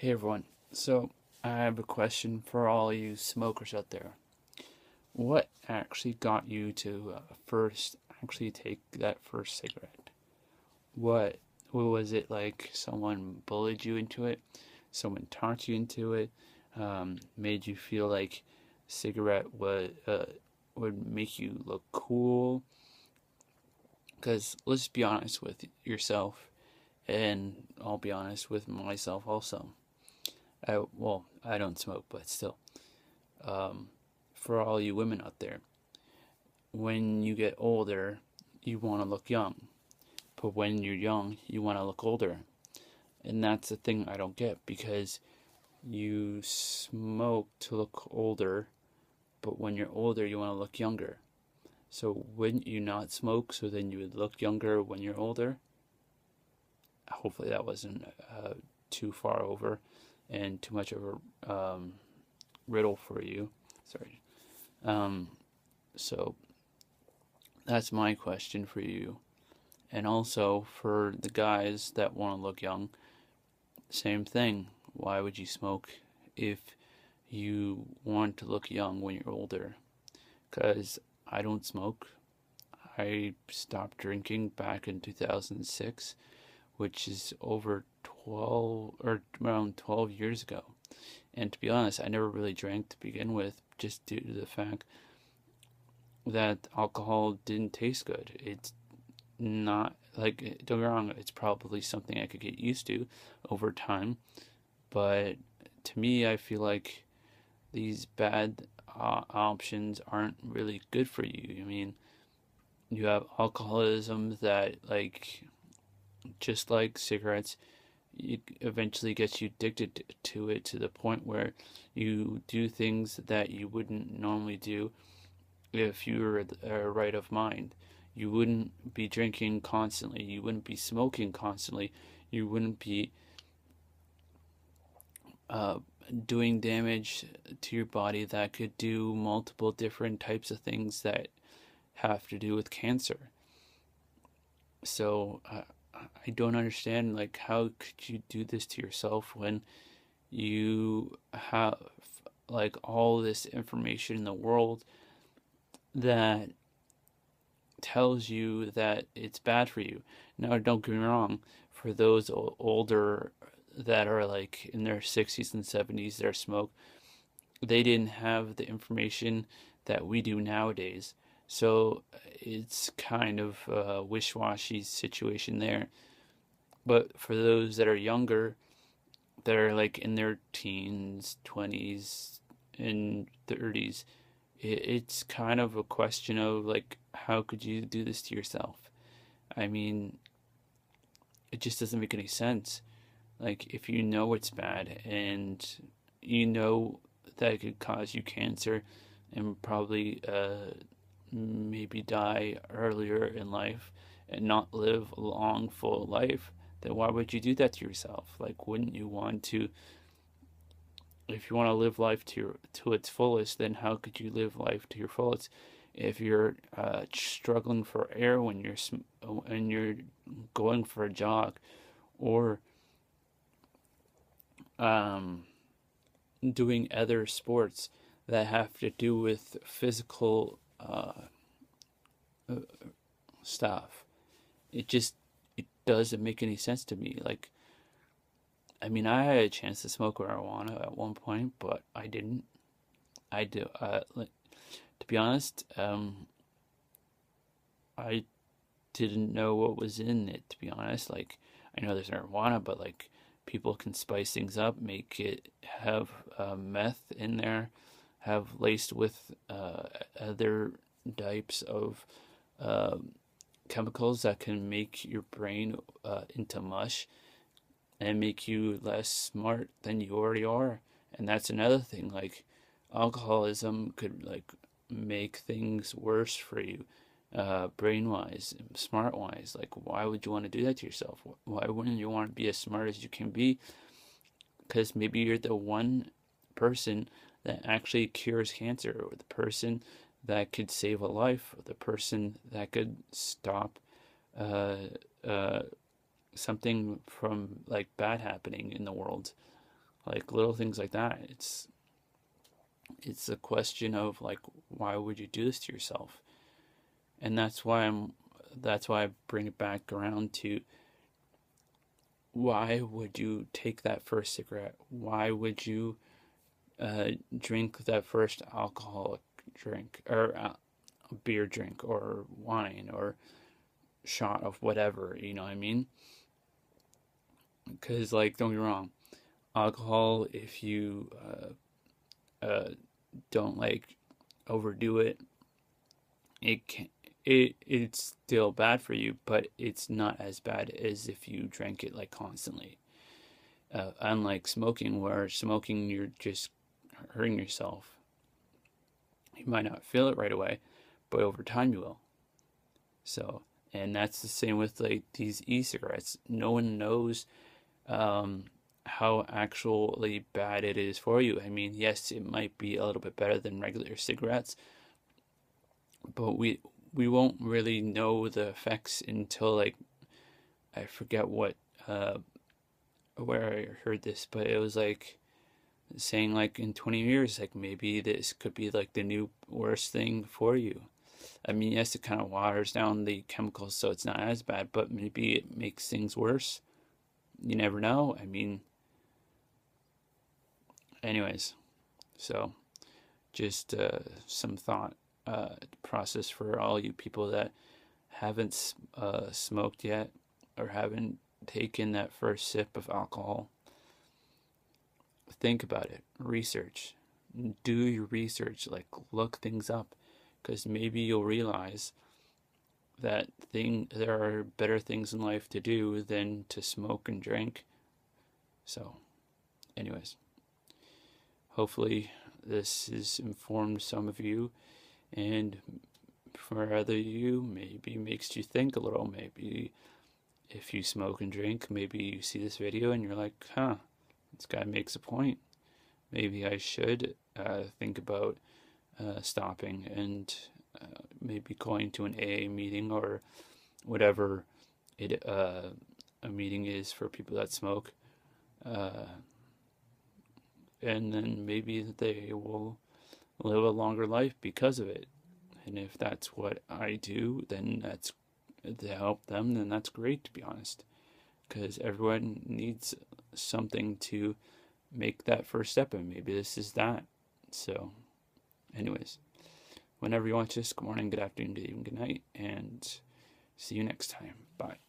Hey everyone. So, I have a question for all you smokers out there. What actually got you to first actually take that first cigarette? What was it like? Someone bullied you into it? Someone talked you into it? Made you feel like cigarette would make you look cool? Because let's be honest with yourself, and I'll be honest with myself also. I don't smoke, but still. Um, for all you women out there, when you get older, you want to look young. But when you're young, you want to look older. And that's the thing I don't get because you smoke to look older, but when you're older, you want to look younger. So wouldn't you not smoke so then you would look younger when you're older? Hopefully that wasn't too far over and too much of a riddle for you. Sorry. Um, so that's my question for you. And also for the guys that want to look young, same thing. Why would you smoke if you want to look young when you're older? Because I don't smoke. I stopped drinking back in 2006, which is over 12 or around 12 years ago. And to be honest, I never really drank to begin with, just due to the fact that alcohol didn't taste good. It's not like, don't get me wrong, it's probably something I could get used to over time, but to me, I feel like these bad options aren't really good for you. I mean, you have alcoholism that, like, just like cigarettes, it eventually gets you addicted to it to the point where you do things that you wouldn't normally do if you were right of mind. You wouldn't be drinking constantly. You wouldn't be smoking constantly. You wouldn't be uh, doing damage to your body that could do multiple different types of things that have to do with cancer. So I don't understand, like, how could you do this to yourself when you have like all this information in the world that tells you that it's bad for you. Now, don't get me wrong, for those older that are like in their 60s and 70s that smoke, they didn't have the information that we do nowadays. So it's kind of a wish-washy situation there. But for those that are younger, that are like in their teens, 20s, and 30s, it's kind of a question of like, how could you do this to yourself? I mean, it just doesn't make any sense. Like, if you know it's bad and you know that it could cause you cancer and probably maybe die earlier in life and not live a long, full life, then why would you do that to yourself? Like, wouldn't you want to, if you want to live life to its fullest, then how could you live life to your fullest if you're struggling for air when you're going for a jog, or um, doing other sports that have to do with physical uh, stuff? It doesn't make any sense to me. Like, I mean, I had a chance to smoke marijuana at one point, but I didn't. I do. To be honest, I didn't know what was in it. To be honest, like, I know there's marijuana, but like, people can spice things up, make it have meth in there, have laced with other types of uh, chemicals that can make your brain into mush and make you less smart than you already are. And that's another thing. Like, alcoholism could like make things worse for you, brain wise, smart wise. Like, why would you want to do that to yourself? Why wouldn't you want to be as smart as you can be? Because maybe you're the one person that actually cures cancer, or the person that could save a life, or the person that could stop uh, uh, something from like bad happening in the world. like little things like that. It's a question of like, why would you do this to yourself? And that's why I bring it back around to, why would you take that first cigarette? Why would you drink that first alcoholic drink, or beer drink, or wine, or shot of whatever, you know what I mean? Because, like, don't get me wrong, alcohol, if you don't like overdo it, it's still bad for you, but it's not as bad as if you drank it like constantly. Unlike smoking, where smoking you're just hurting yourself. You might not feel it right away, but over time you will. So, and that's the same with like these e-cigarettes. No one knows how actually bad it is for you. I mean, yes, it might be a little bit better than regular cigarettes, but we won't really know the effects until, like, I forget what where I heard this, but it was like saying like in 20 years, like maybe this could be like the new worst thing for you. I mean, yes, it kind of waters down the chemicals so it's not as bad, but maybe it makes things worse. You never know. I mean, anyways, so just some thought process for all you people that haven't smoked yet, or haven't taken that first sip of alcohol. Think about it. Research. Do your research. Like, look things up, because maybe you'll realize that there are better things in life to do than to smoke and drink. So, anyways, hopefully this has informed some of you, and for other you, maybe makes you think a little. Maybe if you smoke and drink, maybe you see this video and you're like, huh, this guy makes a point. Maybe I should think about stopping, and maybe going to an AA meeting, or whatever a meeting is for people that smoke. And then maybe they will live a longer life because of it. And if that's what I do, then that's to help them, then that's great, to be honest. Because everyone needs something to make that first step, and maybe this is that. So, anyways, whenever you watch this, good morning, good afternoon, good evening, good night, and see you next time. Bye.